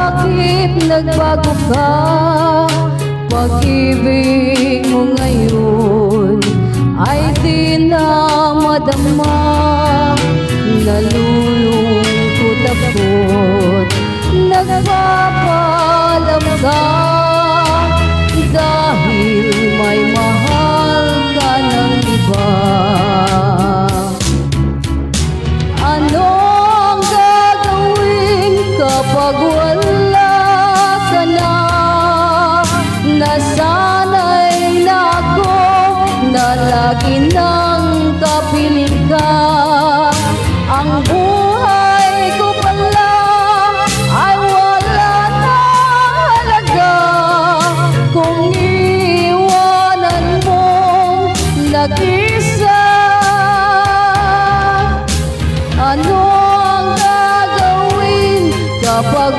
bakit nagbago ka? Pag-ibig mo ngayon ay di na madama. Nalulungkot ako't nagpapalam ka, dahil may mahal ka ng iba. Ano ang gagawin kapag wala ka na? Nasanay na ako na lagi nang kapiling ka. Ang buhay ko pala ay wala na halaga kung iwanan mong nag-isa. Ano ang gagawin kapag